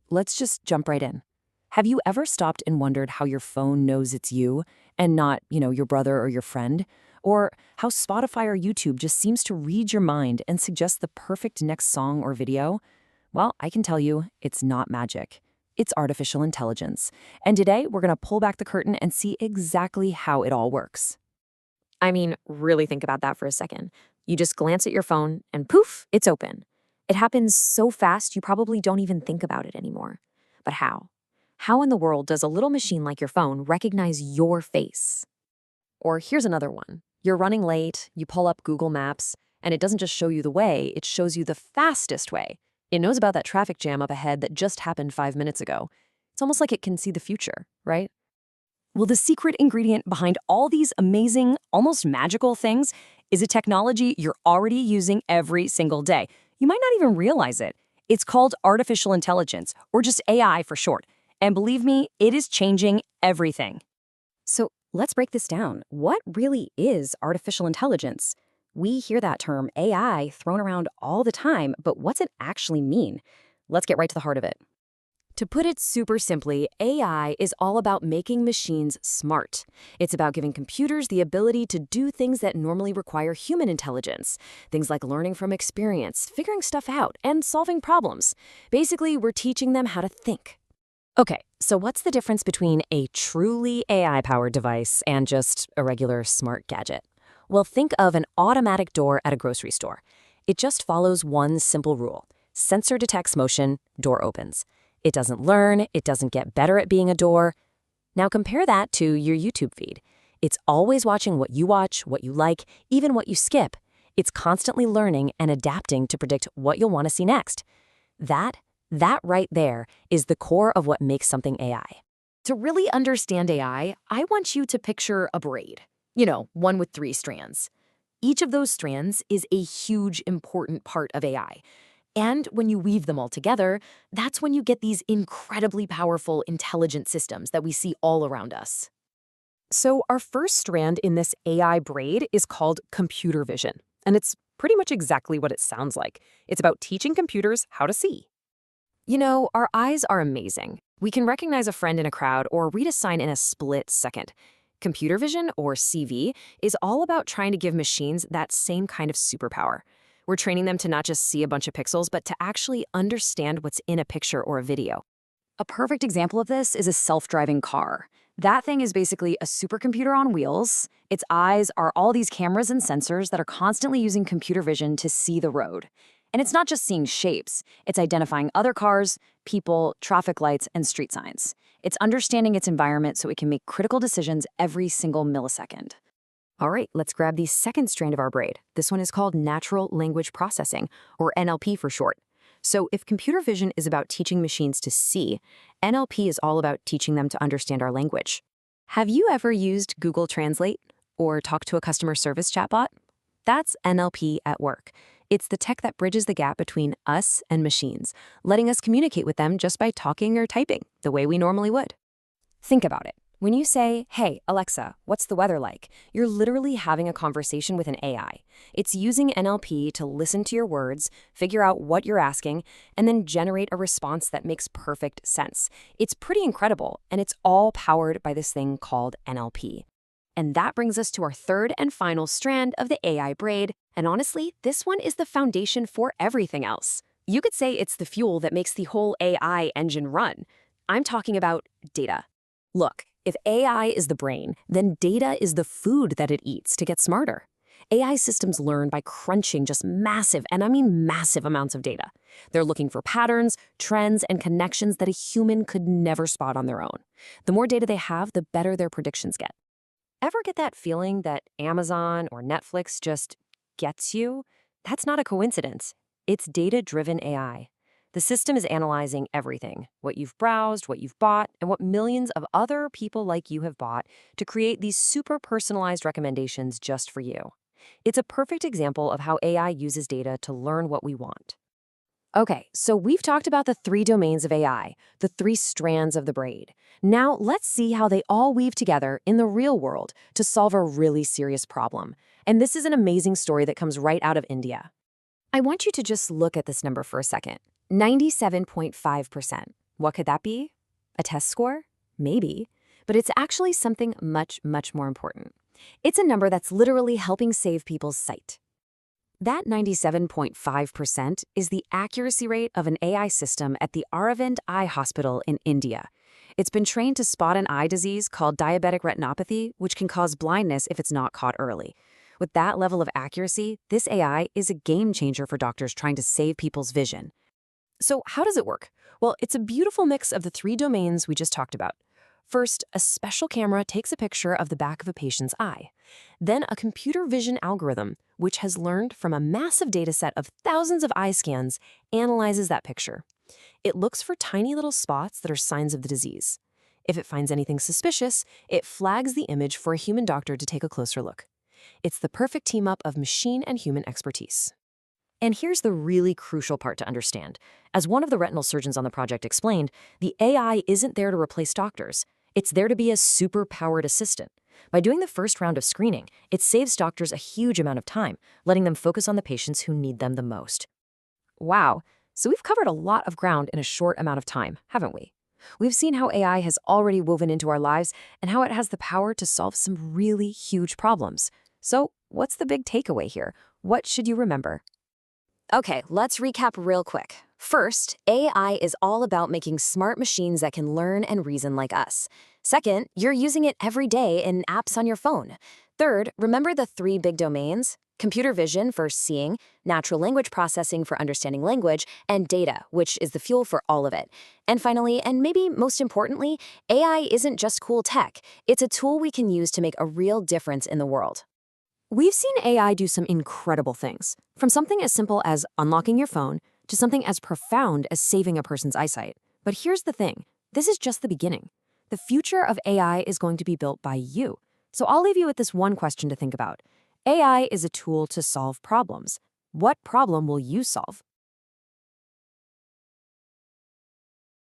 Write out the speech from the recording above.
let's just jump right in. Have you ever stopped and wondered how your phone knows it's you and not, your brother or your friend? Or how Spotify or YouTube just seems to read your mind and suggest the perfect next song or video? Well, I can tell you, it's not magic. It's artificial intelligence. And today, we're going to pull back the curtain and see exactly how it all works. I mean, really think about that for a second. You just glance at your phone and poof, it's open. It happens so fast you probably don't even think about it anymore. But how? How in the world does a little machine like your phone recognize your face? Or here's another one. You're running late, you pull up Google Maps, and it doesn't just show you the way, it shows you the fastest way. It knows about that traffic jam up ahead that just happened 5 minutes ago. It's almost like it can see the future, right? Well, the secret ingredient behind all these amazing, almost magical things is a technology you're already using every single day. You might not even realize it. It's called artificial intelligence, or just AI for short. And believe me, it is changing everything. So let's break this down. What really is artificial intelligence? We hear that term AI thrown around all the time, but what's it actually mean? Let's get right to the heart of it. To put it super simply, AI is all about making machines smart. It's about giving computers the ability to do things that normally require human intelligence. Things like learning from experience, figuring stuff out, and solving problems. Basically, we're teaching them how to think. Okay, so what's the difference between a truly AI-powered device and just a regular smart gadget? Well, think of an automatic door at a grocery store. It just follows one simple rule. Sensor detects motion, door opens. It doesn't learn, it doesn't get better at being a door. Now compare that to your YouTube feed. It's always watching what you watch, what you like, even what you skip. It's constantly learning and adapting to predict what you'll want to see next. That right there is the core of what makes something AI. To really understand AI, I want you to picture a braid. One with 3 strands. Each of those strands is a huge, important part of AI. And when you weave them all together, that's when you get these incredibly powerful, intelligent systems that we see all around us. So our first strand in this AI braid is called computer vision. And it's pretty much exactly what it sounds like. It's about teaching computers how to see. Our eyes are amazing. We can recognize a friend in a crowd or read a sign in a split second. Computer vision, or CV, is all about trying to give machines that same kind of superpower. We're training them to not just see a bunch of pixels, but to actually understand what's in a picture or a video. A perfect example of this is a self-driving car. That thing is basically a supercomputer on wheels. Its eyes are all these cameras and sensors that are constantly using computer vision to see the road. And it's not just seeing shapes, it's identifying other cars, people, traffic lights, and street signs. It's understanding its environment so it can make critical decisions every single millisecond. All right, let's grab the second strand of our braid. This one is called natural language processing, or NLP for short. So if computer vision is about teaching machines to see, NLP is all about teaching them to understand our language. Have you ever used Google Translate or talked to a customer service chatbot? That's NLP at work. It's the tech that bridges the gap between us and machines, letting us communicate with them just by talking or typing, the way we normally would. Think about it. When you say, "Hey, Alexa, what's the weather like?" you're literally having a conversation with an AI. It's using NLP to listen to your words, figure out what you're asking, and then generate a response that makes perfect sense. It's pretty incredible, and it's all powered by this thing called NLP. And that brings us to our third and final strand of the AI braid, and honestly, this one is the foundation for everything else. You could say it's the fuel that makes the whole AI engine run. I'm talking about data. Look, if AI is the brain, then data is the food that it eats to get smarter. AI systems learn by crunching just massive, and I mean massive amounts of data. They're looking for patterns, trends, and connections that a human could never spot on their own. The more data they have, the better their predictions get. Ever get that feeling that Amazon or Netflix just gets you? That's not a coincidence. It's data-driven AI. The system is analyzing everything, what you've browsed, what you've bought, and what millions of other people like you have bought to create these super personalized recommendations just for you. It's a perfect example of how AI uses data to learn what we want. Okay, so we've talked about the 3 domains of AI, the 3 strands of the braid. Now let's see how they all weave together in the real world to solve a really serious problem. And this is an amazing story that comes right out of India. I want you to just look at this number for a second. 97.5%. What could that be? A test score? Maybe. But it's actually something much, much more important. It's a number that's literally helping save people's sight. That 97.5% is the accuracy rate of an AI system at the Aravind Eye Hospital in India. It's been trained to spot an eye disease called diabetic retinopathy, which can cause blindness if it's not caught early. With that level of accuracy, this AI is a game changer for doctors trying to save people's vision. So how does it work? Well, it's a beautiful mix of the three domains we just talked about. First, a special camera takes a picture of the back of a patient's eye. Then a computer vision algorithm, which has learned from a massive dataset of thousands of eye scans, analyzes that picture. It looks for tiny little spots that are signs of the disease. If it finds anything suspicious, it flags the image for a human doctor to take a closer look. It's the perfect team-up of machine and human expertise. And here's the really crucial part to understand. As one of the retinal surgeons on the project explained, the AI isn't there to replace doctors. It's there to be a super-powered assistant. By doing the first round of screening, it saves doctors a huge amount of time, letting them focus on the patients who need them the most. Wow, so we've covered a lot of ground in a short amount of time, haven't we? We've seen how AI has already woven into our lives and how it has the power to solve some really huge problems. So, what's the big takeaway here? What should you remember? Okay, let's recap real quick. First, AI is all about making smart machines that can learn and reason like us. Second, you're using it every day in apps on your phone. Third, remember the three big domains? Computer vision for seeing, natural language processing for understanding language, and data, which is the fuel for all of it. And finally, and maybe most importantly, AI isn't just cool tech. It's a tool we can use to make a real difference in the world. We've seen AI do some incredible things, from something as simple as unlocking your phone to something as profound as saving a person's eyesight. But here's the thing, this is just the beginning. The future of AI is going to be built by you. So I'll leave you with this one question to think about. AI is a tool to solve problems. What problem will you solve?